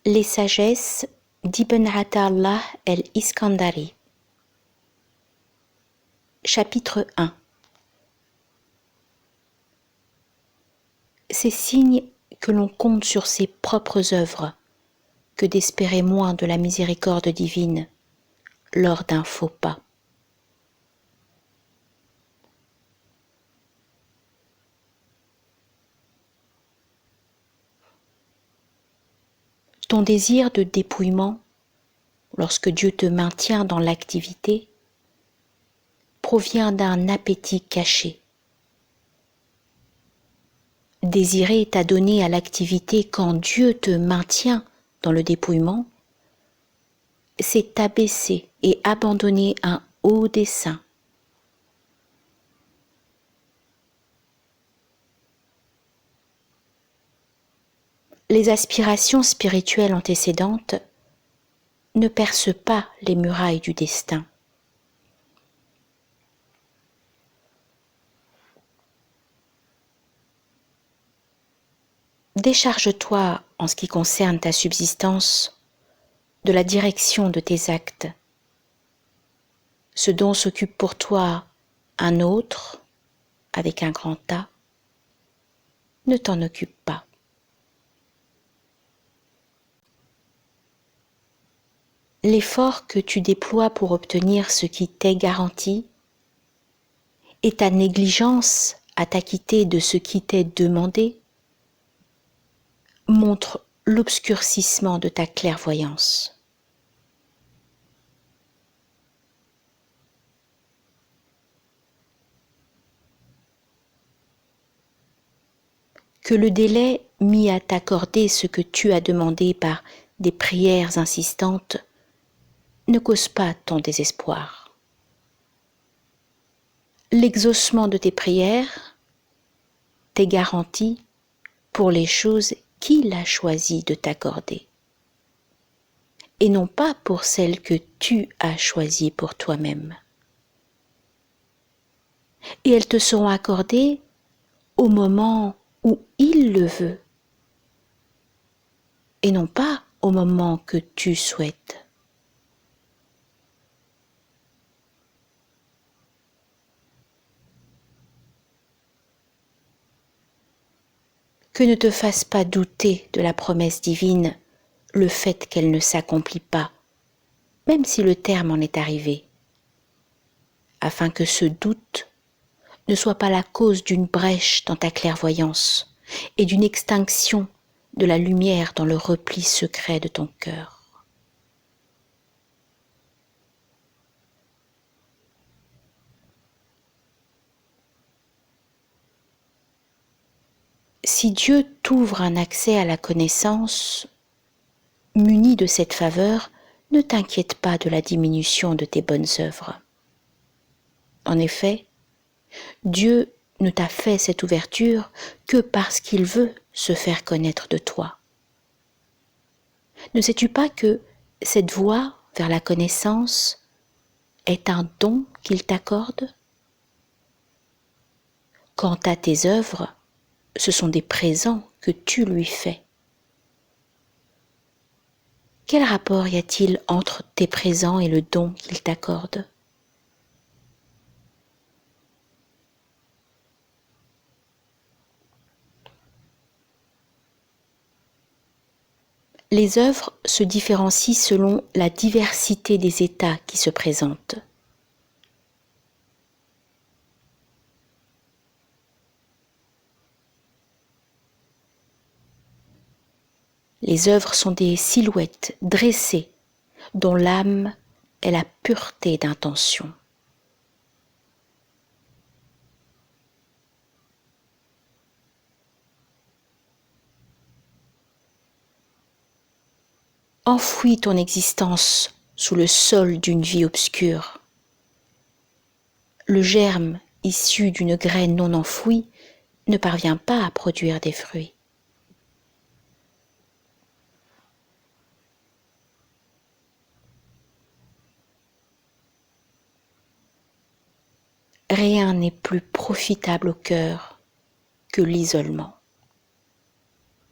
Les sagesses d'Ibn Ata'Allah el-Iskandari. Chapitre 1. C'est signe que l'on compte sur ses propres œuvres que d'espérer moins de la miséricorde divine lors d'un faux pas. Ton désir de dépouillement, lorsque Dieu te maintient dans l'activité, provient d'un appétit caché. Désirer t'adonner à l'activité quand Dieu te maintient dans le dépouillement, c'est t'abaisser et abandonner un haut dessein. Les aspirations spirituelles antécédentes ne percent pas les murailles du destin. Décharge-toi en ce qui concerne ta subsistance de la direction de tes actes. Ce dont s'occupe pour toi un autre, avec un grand A, ne t'en occupe pas. L'effort que tu déploies pour obtenir ce qui t'est garanti et ta négligence à t'acquitter de ce qui t'est demandé montrent l'obscurcissement de ta clairvoyance. Que le délai mis à t'accorder ce que tu as demandé par des prières insistantes ne cause pas ton désespoir. L'exaucement de tes prières t'est garanti pour les choses qu'il a choisi de t'accorder, et non pas pour celles que tu as choisies pour toi-même. Et elles te seront accordées au moment où il le veut, et non pas au moment que tu souhaites. Que ne te fasse pas douter de la promesse divine le fait qu'elle ne s'accomplit pas, même si le terme en est arrivé, afin que ce doute ne soit pas la cause d'une brèche dans ta clairvoyance et d'une extinction de la lumière dans le repli secret de ton cœur. Si Dieu t'ouvre un accès à la connaissance, muni de cette faveur, ne t'inquiète pas de la diminution de tes bonnes œuvres. En effet, Dieu ne t'a fait cette ouverture que parce qu'il veut se faire connaître de toi. Ne sais-tu pas que cette voie vers la connaissance est un don qu'il t'accorde ? Quant à tes œuvres, ce sont des présents que tu lui fais. Quel rapport y a-t-il entre tes présents et le don qu'il t'accorde ? Les œuvres se différencient selon la diversité des états qui se présentent. Les œuvres sont des silhouettes dressées dont l'âme est la pureté d'intention. Enfouis ton existence sous le sol d'une vie obscure. Le germe issu d'une graine non enfouie ne parvient pas à produire des fruits. Rien n'est plus profitable au cœur que l'isolement.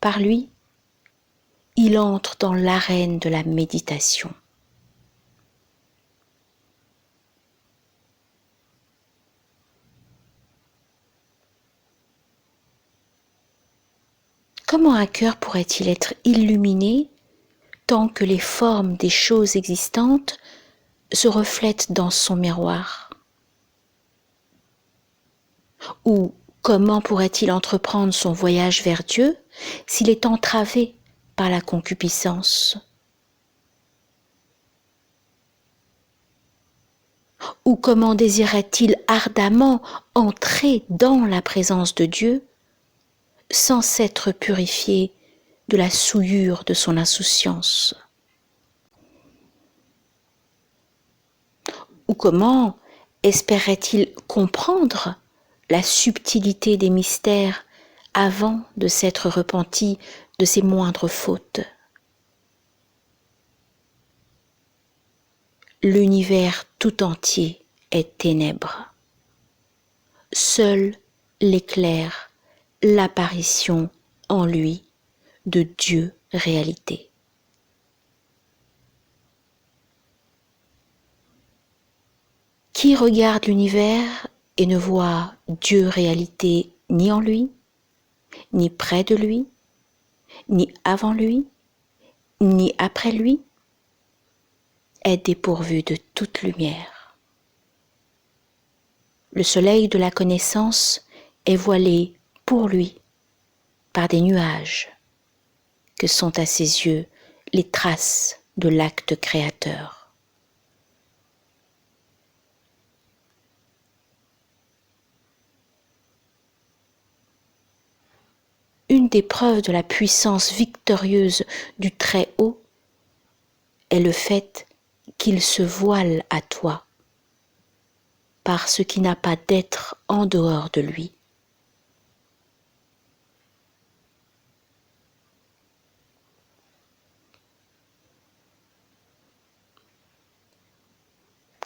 Par lui, il entre dans l'arène de la méditation. Comment un cœur pourrait-il être illuminé tant que les formes des choses existantes se reflètent dans son miroir? Ou comment pourrait-il entreprendre son voyage vers Dieu s'il est entravé par la concupiscence? Ou comment désirerait-il ardemment entrer dans la présence de Dieu sans s'être purifié de la souillure de son insouciance? Ou comment espérait-il comprendre la subtilité des mystères avant de s'être repenti de ses moindres fautes? L'univers tout entier est ténèbres. Seul l'éclair, l'apparition en lui de Dieu réalité. Qui regarde l'univers et ne voit Dieu réalité ni en lui, ni près de lui, ni avant lui, ni après lui, est dépourvu de toute lumière. Le soleil de la connaissance est voilé pour lui par des nuages que sont à ses yeux les traces de l'acte créateur. Une des preuves de la puissance victorieuse du Très-Haut est le fait qu'il se voile à toi par ce qui n'a pas d'être en dehors de lui.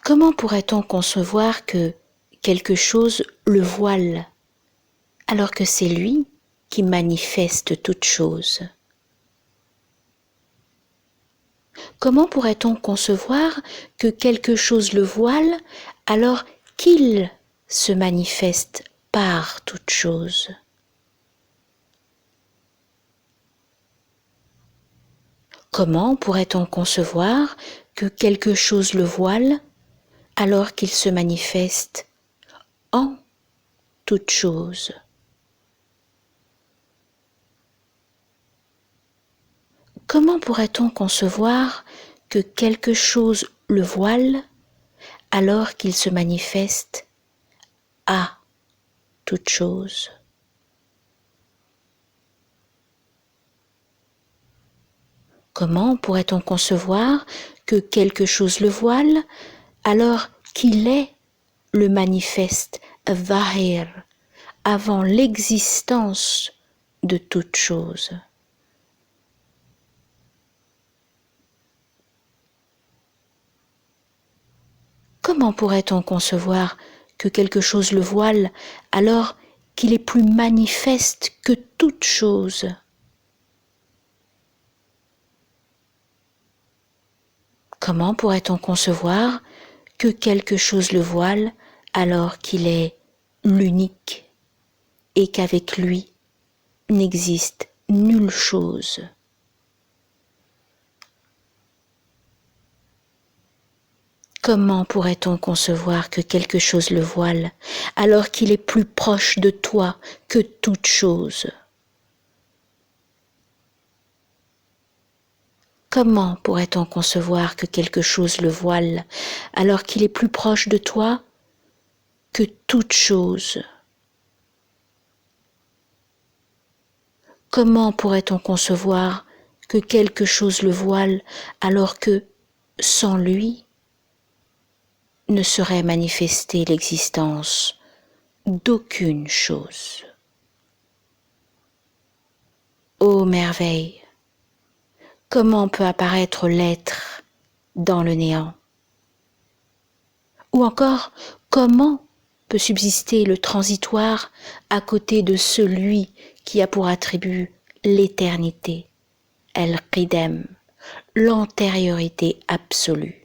Comment pourrait-on concevoir que quelque chose le voile alors que c'est lui qui manifeste toute chose? Comment pourrait-on concevoir que quelque chose le voile alors qu'il se manifeste par toute chose? Comment pourrait-on concevoir que quelque chose le voile alors qu'il se manifeste en toute chose? Comment pourrait-on concevoir que quelque chose le voile alors qu'il se manifeste à toute chose? Comment pourrait-on concevoir que quelque chose le voile alors qu'il est le manifeste Zahir avant l'existence de toute chose? Comment pourrait-on concevoir que quelque chose le voile alors qu'il est plus manifeste que toute chose? Comment pourrait-on concevoir que quelque chose le voile alors qu'il est l'unique et qu'avec lui n'existe nulle chose? Comment pourrait-on concevoir que quelque chose le voile alors qu'il est plus proche de toi que toute chose? Comment pourrait-on concevoir que quelque chose le voile alors qu'il est plus proche de toi que toute chose? Comment pourrait-on concevoir que quelque chose le voile alors que, sans lui, ne serait manifestée l'existence d'aucune chose? Ô merveille! Comment peut apparaître l'être dans le néant? Ou encore, comment peut subsister le transitoire à côté de celui qui a pour attribut l'éternité, el qidam, l'antériorité absolue.